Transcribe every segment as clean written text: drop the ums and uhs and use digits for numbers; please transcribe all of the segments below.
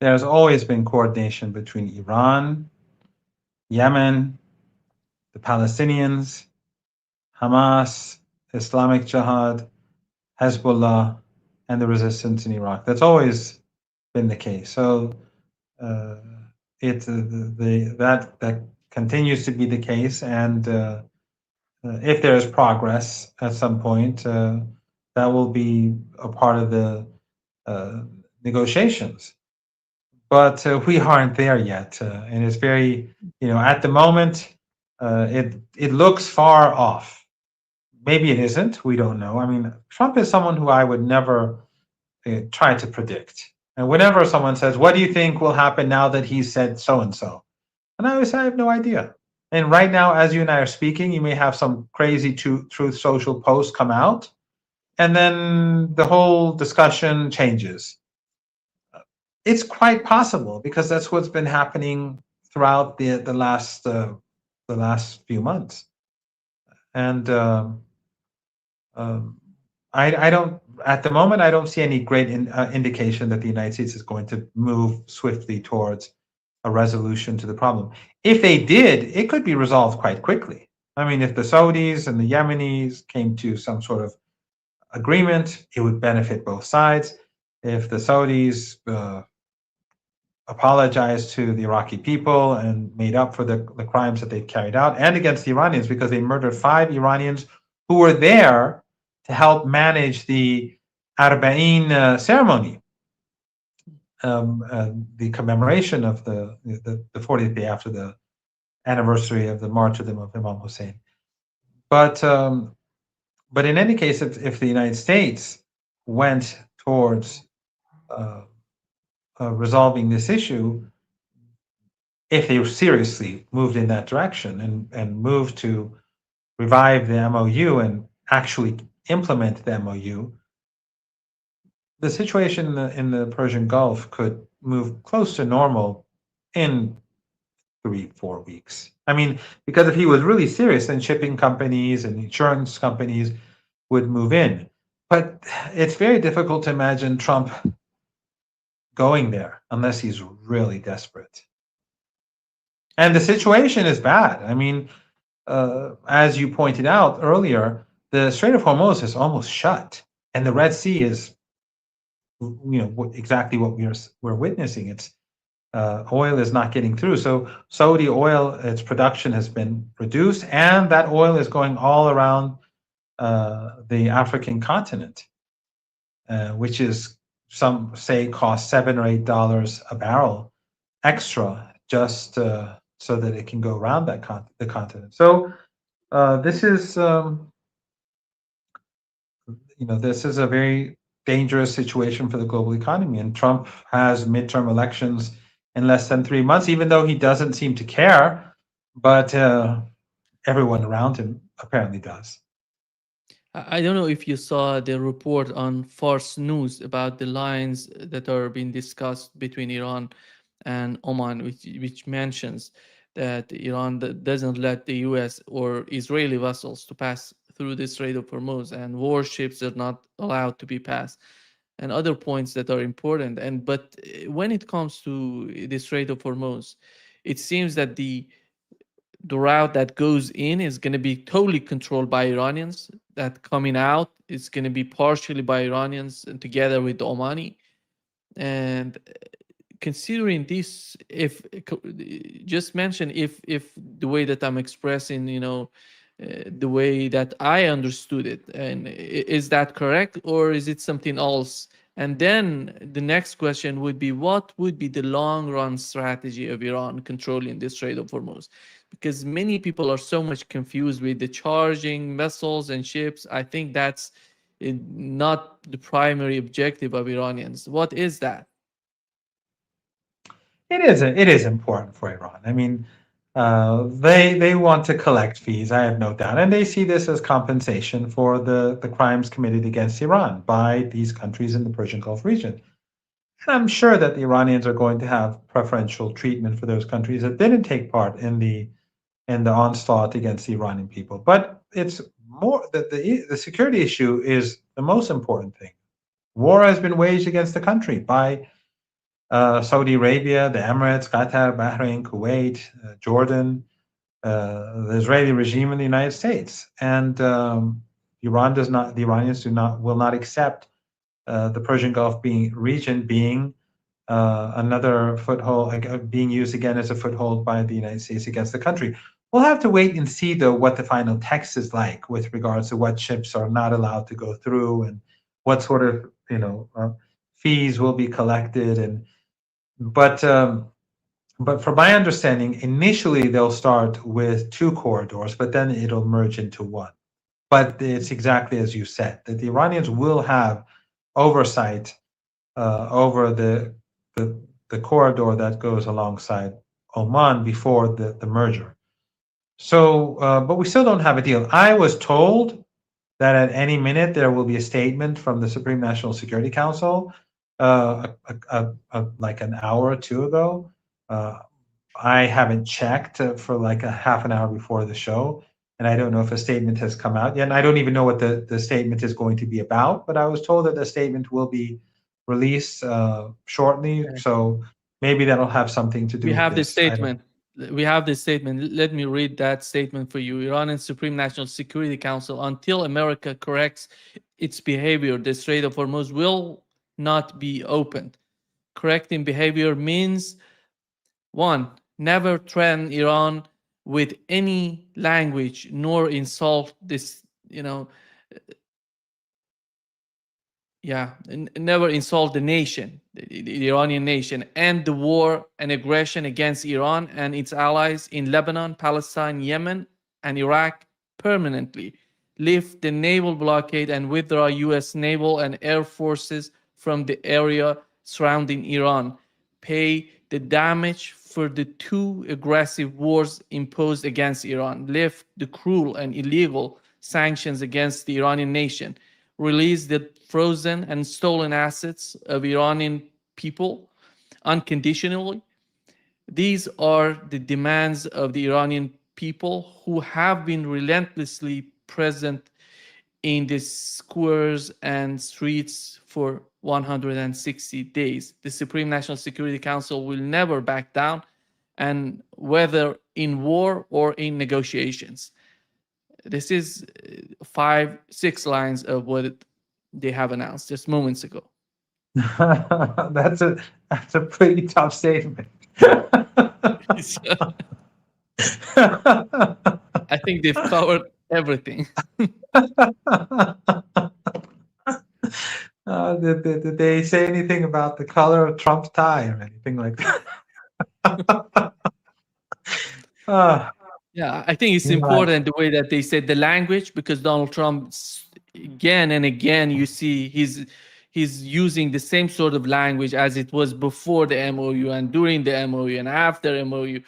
there's always been coordination between Iran, Yemen, the Palestinians, Hamas, Islamic Jihad, Hezbollah, and the resistance in Iraq. That's always been the case. So uh, that continues to be the case, and if there is progress at some point, that will be a part of the uh, negotiations. But we aren't there yet, and it's very, at the moment, it looks far off. Maybe it isn't. We don't know. I mean, Trump is someone who I would never try to predict. And whenever someone says, "What do you think will happen now that he said so and so?" And I always say, "I have no idea." And right now, as you and I are speaking, you may have some crazy truth social post come out, and then the whole discussion changes. It's quite possible because that's what's been happening throughout the last few months. And um, I don't at the moment I don't see any great indication that the United States is going to move swiftly towards a resolution to the problem. If they did, it could be resolved quite quickly. I mean, if the Saudis and the Yemenis came to some sort of agreement, it would benefit both sides. If the Saudis apologized to the Iraqi people and made up for the crimes that they carried out and against the Iranians, because they murdered 5 Iranians who were there to help manage the Arba'in ceremony, the commemoration of the 40th day after the anniversary of the martyrdom of Imam Hussein. But in any case, if the United States went towards resolving this issue, if they seriously moved in that direction and moved to revive the MOU and actually implement the MOU, the situation in the Persian Gulf could move close to normal in 3-4 weeks. I mean, because if he was really serious, then shipping companies and insurance companies would move in. But it's very difficult to imagine Trump going there unless he's really desperate. And the situation is bad. I mean, as you pointed out earlier, the Strait of Hormuz is almost shut, and the Red Sea is, exactly what we're witnessing. It's oil is not getting through. So Saudi oil, its production has been reduced, and that oil is going all around the African continent, which is, some say, cost $7 or $8 a barrel extra just so that it can go around the continent. So this is, this is a very dangerous situation for the global economy. And Trump has midterm elections in less than 3 months, even though he doesn't seem to care. But everyone around him apparently does. I don't know if you saw the report on Fars News about the lines that are being discussed between Iran and Oman, which mentions that Iran doesn't let the U.S. or Israeli vessels to pass through the Strait of Hormuz, and warships are not allowed to be passed, and other points that are important. And but when it comes to the Strait of Hormuz, it seems that the route that goes in is going to be totally controlled by Iranians. That coming out is going to be partially by Iranians and together with the Omani. And considering this, if just mention if the way that I'm expressing, the way that I understood it, and is that correct or is it something else? And then the next question would be, what would be the long run strategy of Iran controlling this Strait of Hormuz? Because many people are so much confused with the charging vessels and ships. I think that's not the primary objective of Iranians. What is that? It is important for Iran. I mean, they want to collect fees, I have no doubt, and they see this as compensation for the crimes committed against Iran by these countries in the Persian Gulf region. And I'm sure that the Iranians are going to have preferential treatment for those countries that didn't take part in the onslaught against the Iranian people. But it's more that the security issue is the most important thing. War has been waged against the country by Saudi Arabia, the Emirates, Qatar, Bahrain, Kuwait, Jordan, the Israeli regime, and the United States. And Iran does not. The Iranians will not accept the Persian Gulf region being another foothold, being used again as a foothold by the United States against the country. We'll have to wait and see, though, what the final text is like with regards to what ships are not allowed to go through and what sort of fees will be collected. But from my understanding, initially they'll start with two corridors, but then it'll merge into one. But it's exactly as you said, that the Iranians will have oversight over the corridor that goes alongside Oman before the merger. So, but we still don't have a deal. I was told that at any minute there will be a statement from the Supreme National Security Council, like an hour or two ago. I haven't checked for like a half an hour before the show, and I don't know if a statement has come out yet. And I don't even know what the statement is going to be about, but I was told that the statement will be released shortly. Okay. So maybe that'll have something to do We with have the this. I don't. statement. We have the statement. Let me read that statement for you. Iranian Supreme National Security Council, until America corrects its behavior, the Strait of Hormuz will not be opened. Correcting behavior means one, never threaten Iran with any language nor insult this, never insult the nation, the Iranian nation, end the war and aggression against Iran and its allies in Lebanon, Palestine, Yemen, and Iraq permanently. Lift the naval blockade and withdraw U.S. naval and air forces from the area surrounding Iran. Pay the damage for the two aggressive wars imposed against Iran. Lift the cruel and illegal sanctions against the Iranian nation. Release the frozen and stolen assets of Iranian people unconditionally. These are the demands of the Iranian people who have been relentlessly present in the squares and streets for 160 days. The Supreme National Security Council will never back down, and whether in war or in negotiations. This is 5-6 lines of what they have announced just moments ago. that's a pretty tough statement. So, I think they've covered everything. Did they say anything about the color of Trump's tie or anything like that? Yeah, I think it's You know, I- important the way that they said the language, because Donald Trump again and again you see he's using the same sort of language as it was before the MOU and during the MOU and after MOU.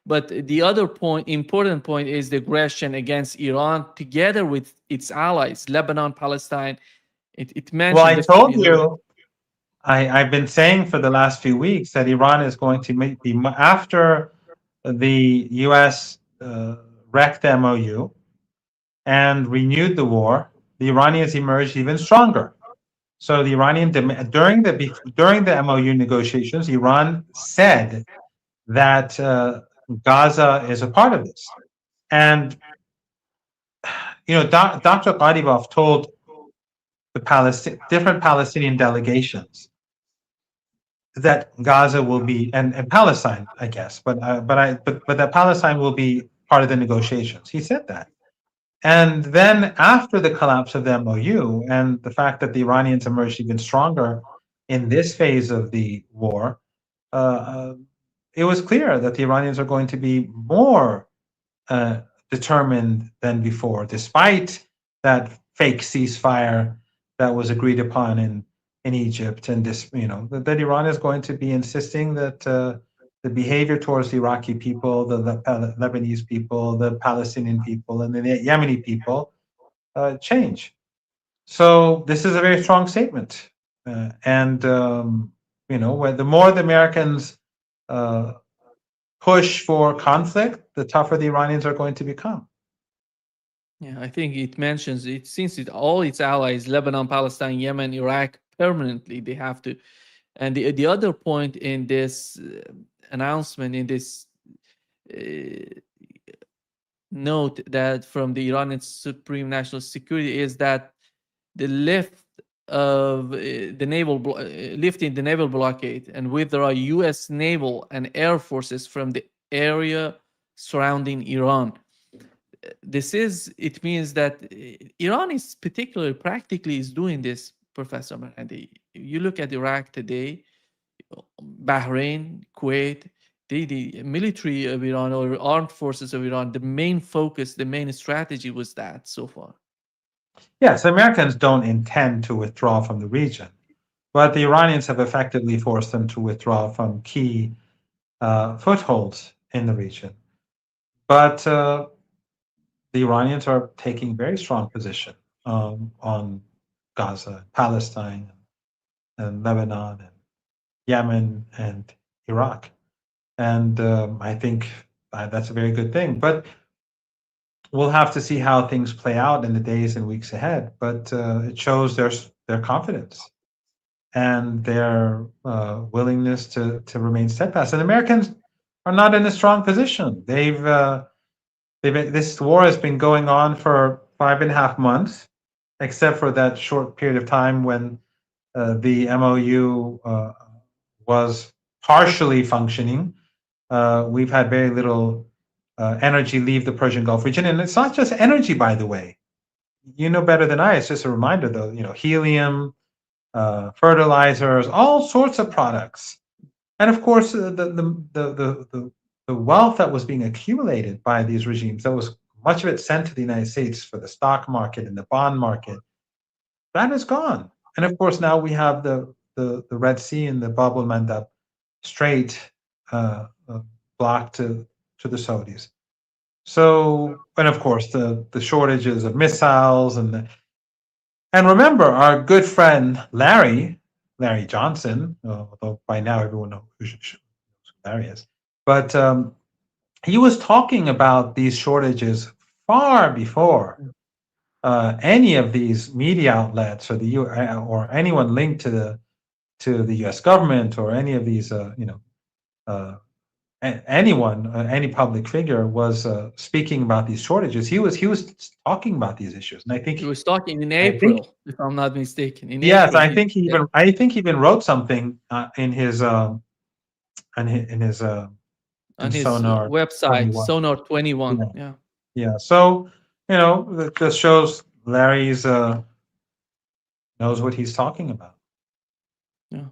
But the other important point is the aggression against Iran together with its allies, Lebanon, Palestine. It well, I mentions, told you, I've been saying for the last few weeks that Iran is going to be after the U.S. Wrecked the MOU and renewed the war. The Iranians emerged even stronger. So the Iranian during the MOU negotiations, Iran said that Gaza is a part of this, and Dr. Qaribov told the different Palestinian delegations that Gaza will be and Palestine, I guess, but that Palestine will be part of the negotiations. He said that. And then after the collapse of the MOU and the fact that the Iranians emerged even stronger in this phase of the war, it was clear that the Iranians are going to be more determined than before, despite that fake ceasefire that was agreed upon in Egypt, and that Iran is going to be insisting that the behavior towards the Iraqi people, the Lebanese people, the Palestinian people, and the Yemeni people change. So this is a very strong statement, and the more the Americans push for conflict, the tougher the Iranians are going to become. Yeah, I think it mentions it, since all its allies, Lebanon, Palestine, Yemen, Iraq, permanently they have to And the other point in this announcement, in this note that from the Iranian Supreme National Security, is that the lift of lifting the naval blockade and withdraw U.S. naval and air forces from the area surrounding Iran. It means that Iran is particularly practically is doing this, Professor Marandi. You look at Iraq today, Bahrain, Kuwait, the military of Iran or armed forces of Iran, the main focus, the main strategy was that so far. Yes, Americans don't intend to withdraw from the region, but the Iranians have effectively forced them to withdraw from key footholds in the region. But the Iranians are taking very strong position on Gaza, Palestine, and Lebanon, and Yemen, and Iraq. And I think that's a very good thing. But we'll have to see how things play out in the days and weeks ahead. But it shows their confidence and their willingness to remain steadfast. And Americans are not in a strong position. This war has been going on for 5.5 months, except for that short period of time when the MOU was partially functioning. We've had very little energy leave the Persian Gulf region, and it's not just energy, by the way. You know better than I. It's just a reminder, though. Helium, fertilizers, all sorts of products, and of course the wealth that was being accumulated by these regimes. That was much of it sent to the United States for the stock market and the bond market. That is gone, and of course now we have the Red Sea and the Bab el-Mandab Strait blocked to the Saudis. So, and of course the shortages of missiles and remember our good friend Larry Johnson, although by now everyone knows who Larry is, but he was talking about these shortages far before any of these media outlets or or anyone linked to the U.S. government or any of these anyone, any public figure was speaking about these shortages. He was talking about these issues, and I think He was talking in I think April, if I'm not mistaken. In yes, April, I think he even wrote something in his on in his Sonar website, 21. Sonar 21. Yeah, Yeah. yeah. So that just shows Larry's knows what he's talking about. Yeah.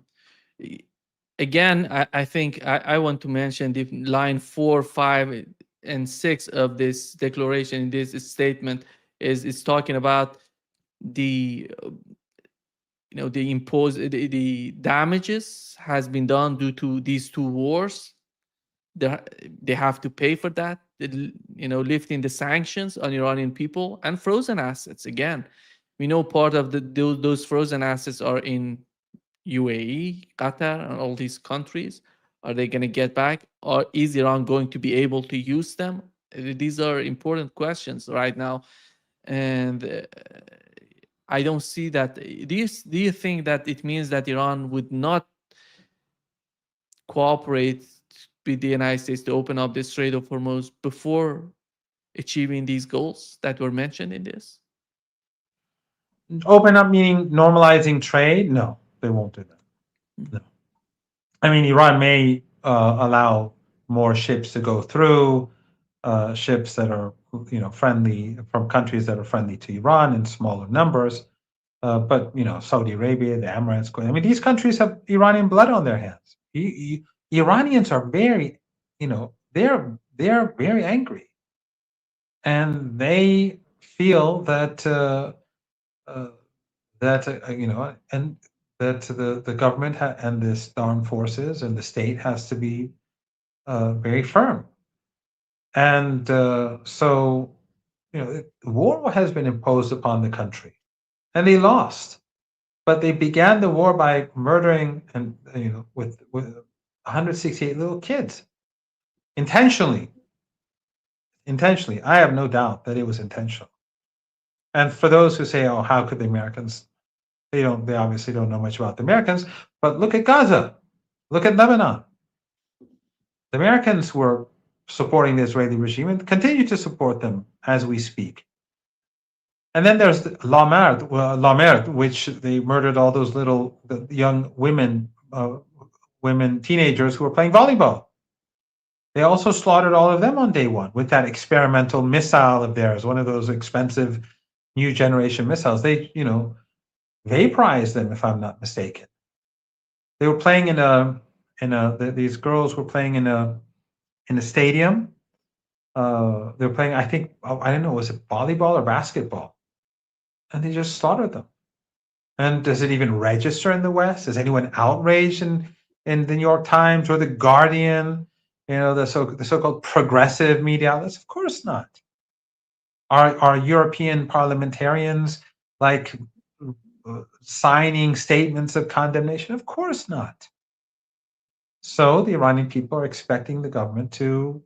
Again, I think I want to mention the line 4, 5, and 6 of this declaration, this statement is talking about the the damages has been done due to these two wars. They have to pay for that. Lifting the sanctions on Iranian people and frozen assets. Again, we know part of those frozen assets are in UAE, Qatar, and all these countries. Are they going to get back, or is Iran going to be able to use them? These are important questions right now, and I don't see that. Do you think that it means that Iran would not cooperate with the United States to open up the Strait of Hormuz before achieving these goals that were mentioned in this? Open up meaning normalizing trade? No, they won't do that. No. I mean, Iran may allow more ships to go through, ships that are friendly from countries that are friendly to Iran in smaller numbers. But Saudi Arabia, the Emirates. I mean, these countries have Iranian blood on their hands. Iranians are very, they're very angry, and they feel that and that the government and the armed forces and the state has to be very firm. And so, war has been imposed upon the country, and they lost. But they began the war by murdering and with 168 little kids intentionally. Intentionally, I have no doubt that it was intentional. And for those who say, "Oh, how could the Americans?" They obviously don't know much about the Americans, but look at Gaza, look at Lebanon. The Americans were supporting the Israeli regime and continue to support them as we speak. And then there's La Merde, which they murdered all those the young women, teenagers who were playing volleyball. They also slaughtered all of them on day one with that experimental missile of theirs, one of those expensive new generation missiles. They, vaporized them, if I'm not mistaken. They were playing these girls were playing in a stadium. They were playing, I think, I don't know, was it volleyball or basketball? And they just slaughtered them. And does it even register in the West? Is anyone outraged in the New York Times or the Guardian? The so-called progressive media outlets? Of course not. Are European parliamentarians like signing statements of condemnation? Of course not. So the Iranian people are expecting the government to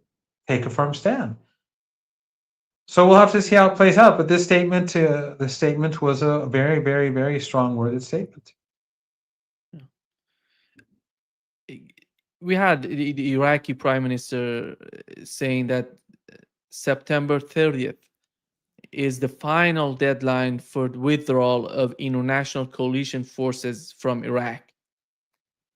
take a firm stand. So we'll have to see how it plays out. But this statement was a very, very, very strong worded statement. We had the Iraqi prime minister saying that September 30th is the final deadline for the withdrawal of international coalition forces from Iraq.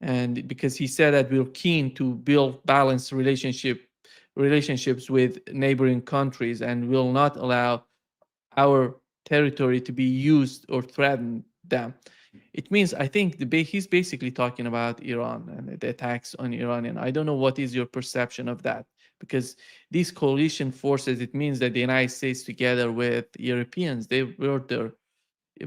And because he said that we're keen to build balanced relationships with neighboring countries and will not allow our territory to be used or threaten them. It means, I think he's basically talking about Iran and the attacks on Iran. And I don't know what is your perception of that, because these coalition forces, it means that the United States together with Europeans, they were there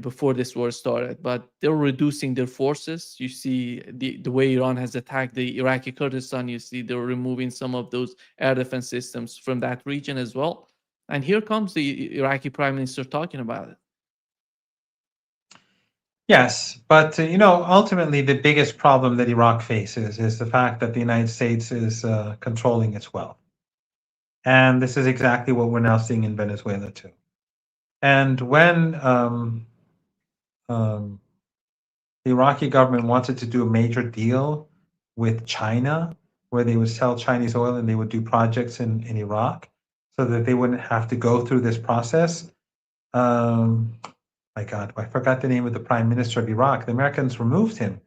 before this war started, but they're reducing their forces. You see the way Iran has attacked the Iraqi Kurdistan, you see they're removing some of those air defense systems from that region as well. And here comes the Iraqi prime minister talking about it. Yes, but ultimately the biggest problem that Iraq faces is the fact that the United States is controlling its wealth. And this is exactly what we're now seeing in Venezuela too. And when the Iraqi government wanted to do a major deal with China, where they would sell Chinese oil and they would do projects in Iraq so that they wouldn't have to go through this process. My God, I forgot the name of the prime minister of Iraq. The Americans removed him.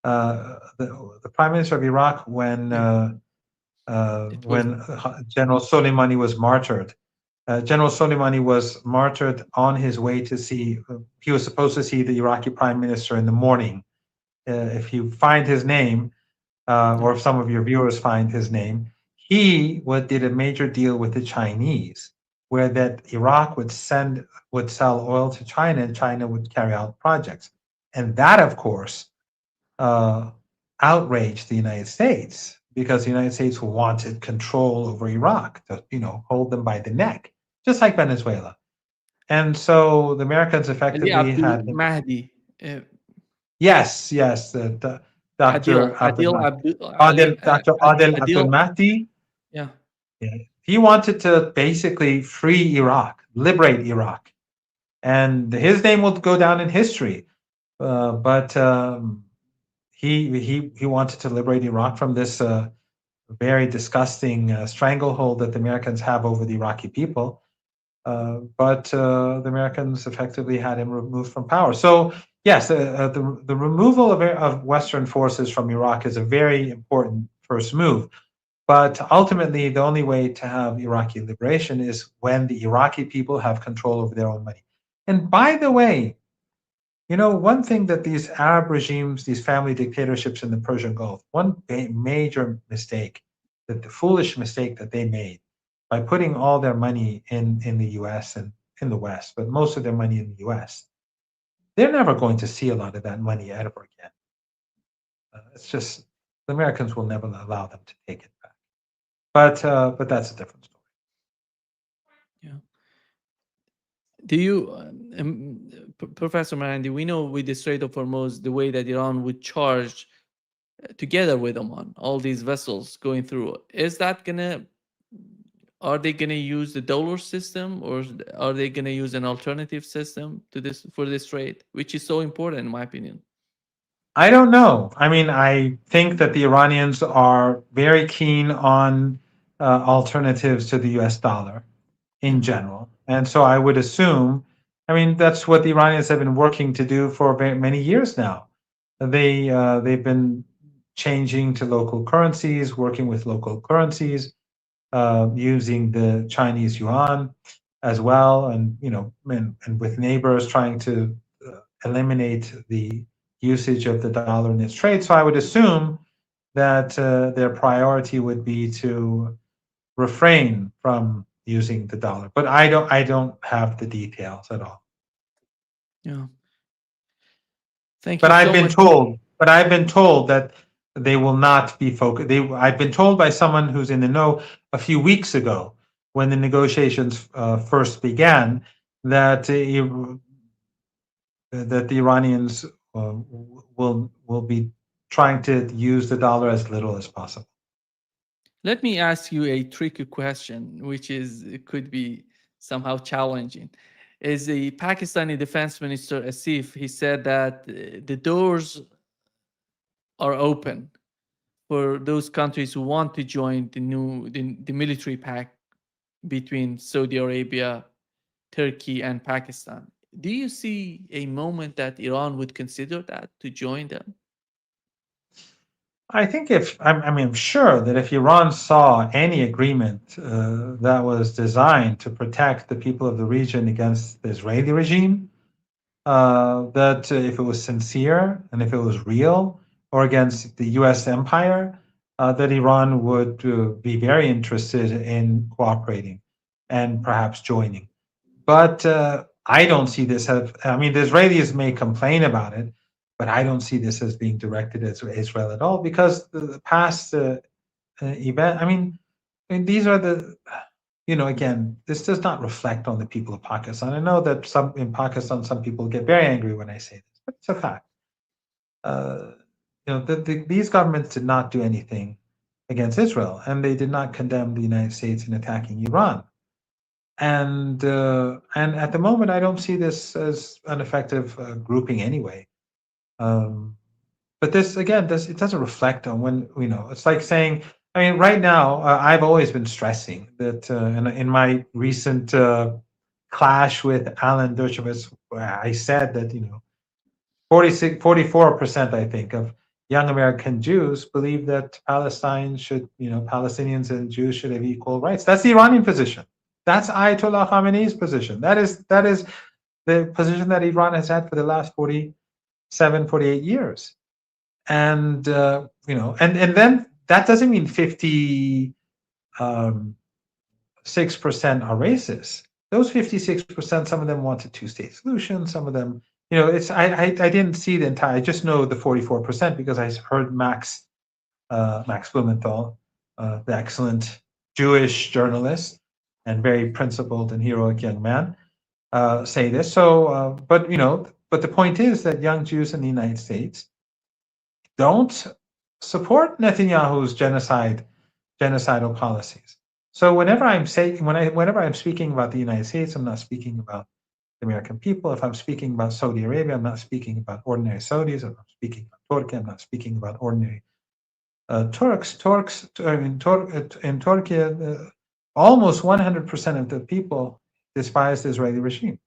The prime minister of Iraq when General Soleimani was martyred. General Soleimani was martyred on his way to see. He was supposed to see the Iraqi prime minister in the morning. If you find his name, or if some of your viewers find his name, he did a major deal with the Chinese, where that Iraq would sell oil to China, and China would carry out projects, and that, of course, outraged the United States, because the United States wanted control over Iraq, to hold them by the neck, just like Venezuela. And so the Americans effectively had Mahdi. Yes, Dr. Adel Abdul Mahdi. Yeah. He wanted to basically free Iraq, liberate Iraq, and his name will go down in history. But he wanted to liberate Iraq from this very disgusting stranglehold that the Americans have over the Iraqi people. But the Americans effectively had him removed from power. So yes, the removal of Western forces from Iraq is a very important first move. But ultimately, the only way to have Iraqi liberation is when the Iraqi people have control over their own money. And by the way, one thing that these Arab regimes, these family dictatorships in the Persian Gulf, one major mistake, the foolish mistake that they made by putting all their money in the US and in the West, but most of their money in the US, they're never going to see a lot of that money ever again. It's just, the Americans will never allow them to take it back. But that's a different story. Yeah. Do you, Professor Marandi, we know with the Strait of Hormuz, the way that Iran would charge together with Oman, all these vessels going through, is that going to are they going to use the dollar system, or are they going to use an alternative system to this for this trade, which is so important in my opinion? I don't know. I mean, I think that the Iranians are very keen on alternatives to the US dollar in Yeah. general. And so I would assume, I mean, that's what the Iranians have been working to do for very many years now. They've been changing to local currencies, working with local currencies, using the Chinese yuan as well, and and with neighbors trying to eliminate the usage of the dollar in its trade. So I would assume that their priority would be to refrain from using the dollar. But I don't have the details at all. Yeah. Thank But you I've so been much. told, but I've been told that they will not be focused. I've been told by someone who's in the know a few weeks ago when the negotiations first began that that the Iranians will be trying to use the dollar as little as possible. Let me ask you a tricky question, which is it could be somehow challenging. Is the Pakistani Defense Minister Asif? He said that the doors are open for those countries who want to join the military pact between Saudi Arabia, Turkey, and Pakistan. Do you see a moment that Iran would consider that to join them? I think I mean, I'm sure that if Iran saw any agreement that was designed to protect the people of the region against the Israeli regime, that if it was sincere and if it was real, or against the U.S. empire, that Iran would be very interested in cooperating and perhaps joining. But I don't see this as, I mean, the Israelis may complain about it, but I don't see this as being directed at Israel at all because the past event, I mean, these are the, again, this does not reflect on the people of Pakistan. I know that some in Pakistan, some people get very angry when I say this, but it's a fact. Uh, these governments did not do anything against Israel, and they did not condemn the United States in attacking Iran. And at the moment, I don't see this as an effective grouping anyway. Um, but this again, it doesn't reflect on when It's like saying, I mean, right now, I've always been stressing that, and in my recent clash with Alan Dershowitz, where I said that 44%, I think, of young American Jews believe that Palestinians and Jews should have equal rights. That's the Iranian position. That's Ayatollah Khamenei's position. That is the position that Iran has had for the last 47, 48 years. And and then that doesn't mean 56% are racist. Those 56%, some of them want a two-state solution. Some of them, it's I didn't see the entire. I just know the 44% because I heard Max Blumenthal, the excellent Jewish journalist and very principled and heroic young man, say this. So, but the point is that young Jews in the United States don't support Netanyahu's genocidal policies. So whenever I'm speaking about the United States, I'm not speaking about the American people. If I'm speaking about Saudi Arabia, I'm not speaking about ordinary Saudis. If I'm speaking about Turkey, I'm not speaking about ordinary Turks. In Turkey, almost 100% of the people despise the Israeli regime.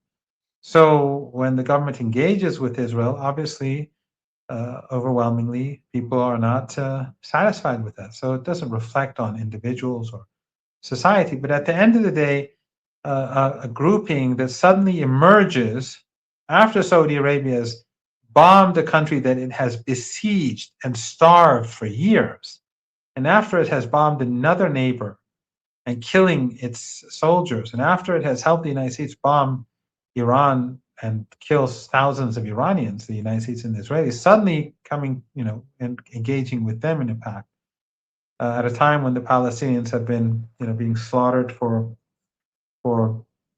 So when the government engages with Israel, obviously, overwhelmingly, people are not satisfied with that. So it doesn't reflect on individuals or society. But at the end of the day, a grouping that suddenly emerges after Saudi Arabia has bombed a country that it has besieged and starved for years, and after it has bombed another neighbor and killing its soldiers, and after it has helped the United States bomb Iran and kills thousands of Iranians, the United States and the Israelis, suddenly coming, and engaging with them in a pact at a time when the Palestinians have been, being slaughtered for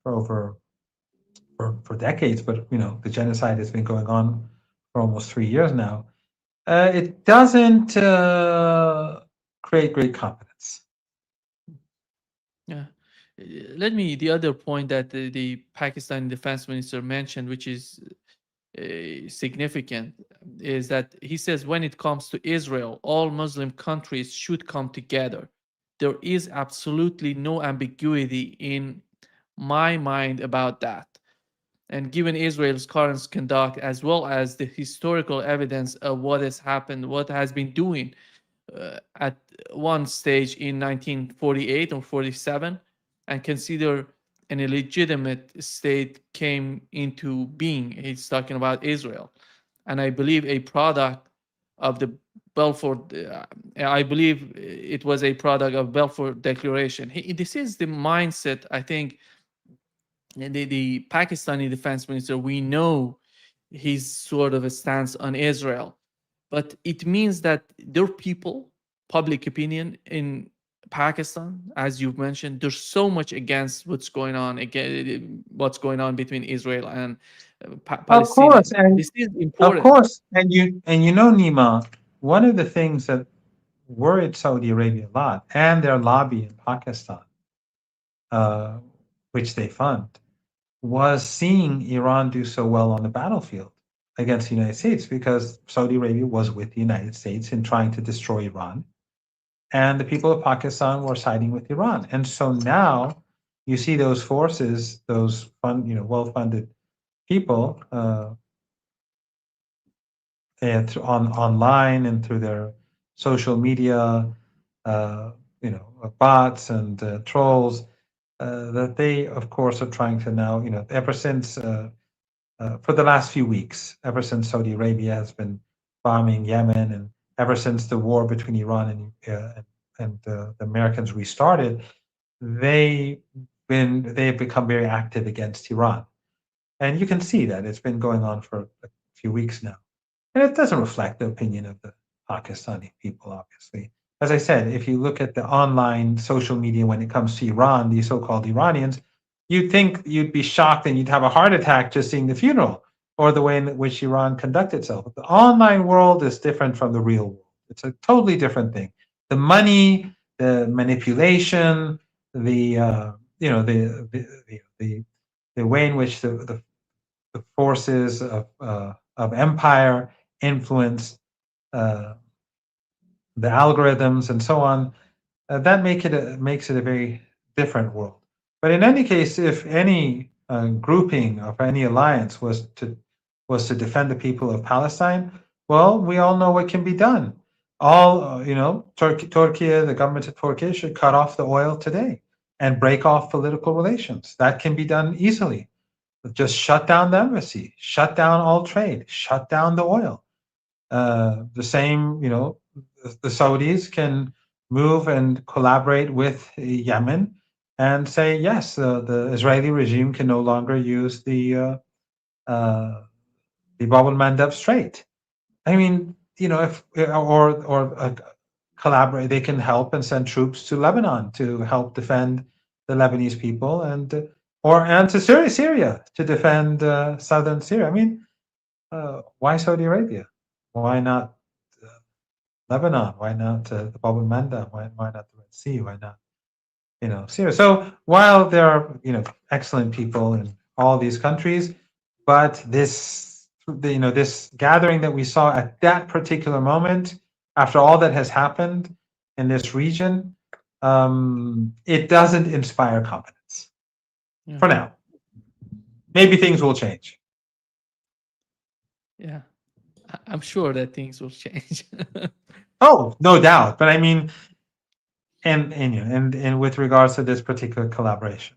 over for decades, but the genocide has been going on for almost 3 years now. It doesn't create great confidence. Yeah. The other point that the Pakistani defense minister mentioned, which is significant, is that he says when it comes to Israel, all Muslim countries should come together. There is absolutely no ambiguity in my mind about that. And given Israel's current conduct, as well as the historical evidence of what has happened, what has been doing at one stage in 1948 or 47, and consider an illegitimate state came into being. He's talking about Israel. And I believe a product of the Balfour, I believe it was a product of Balfour Declaration. This is the mindset, I think, the Pakistani defense minister, we know his sort of a stance on Israel, but it means that their people, public opinion in Pakistan, as you've mentioned, there's so much against what's going on between Israel and Of Palestine. course, and This is important. you know, Nima, one of the things that worried Saudi Arabia a lot, and their lobby in Pakistan, uh, which they fund, was seeing Iran do so well on the battlefield against the United States, because Saudi Arabia was with the United States in trying to destroy Iran, and the people of Pakistan were siding with Iran. And so now you see those forces, those well-funded people, and online and through their social media, bots and trolls, that they, of course, are trying to now, ever since for the last few weeks, ever since Saudi Arabia has been bombing Yemen, and ever since the war between Iran and the Americans restarted, they've become very active against Iran, and you can see that it's been going on for a few weeks now. And it doesn't reflect the opinion of the Pakistani people, obviously. As I said, if you look at the online social media when it comes to Iran, the so-called Iranians, you'd think you'd be shocked and you'd have a heart attack just seeing the funeral or the way in which Iran conducts itself. But the online world is different from the real world. It's a totally different thing. The money, the manipulation, the the way in which the forces of empire influence uh, the algorithms and so on, that makes it a very different world. But in any case, if any grouping of any alliance was to defend the people of Palestine, well, we all know what can be done. All Turkey, the government of Turkey should cut off the oil today and break off political relations. That can be done easily. Just shut down the embassy, shut down all trade, shut down the oil. The same, the Saudis can move and collaborate with Yemen and say, yes, the Israeli regime can no longer use the Bab el-Mandeb Strait. I mean, if collaborate, they can help and send troops to Lebanon to help defend the Lebanese people, and to Syria to defend southern Syria. I mean, why Saudi Arabia? Why not Lebanon? Why not the Bab el-Mandeb? Why not the Red Sea? Why not Syria? So while there are excellent people in all these countries, but this gathering that we saw at that particular moment, after all that has happened in this region, it doesn't inspire confidence Yeah. for now. Maybe things will change. Yeah. I'm sure that things will change. Oh, no doubt. But I mean, and with regards to this particular collaboration,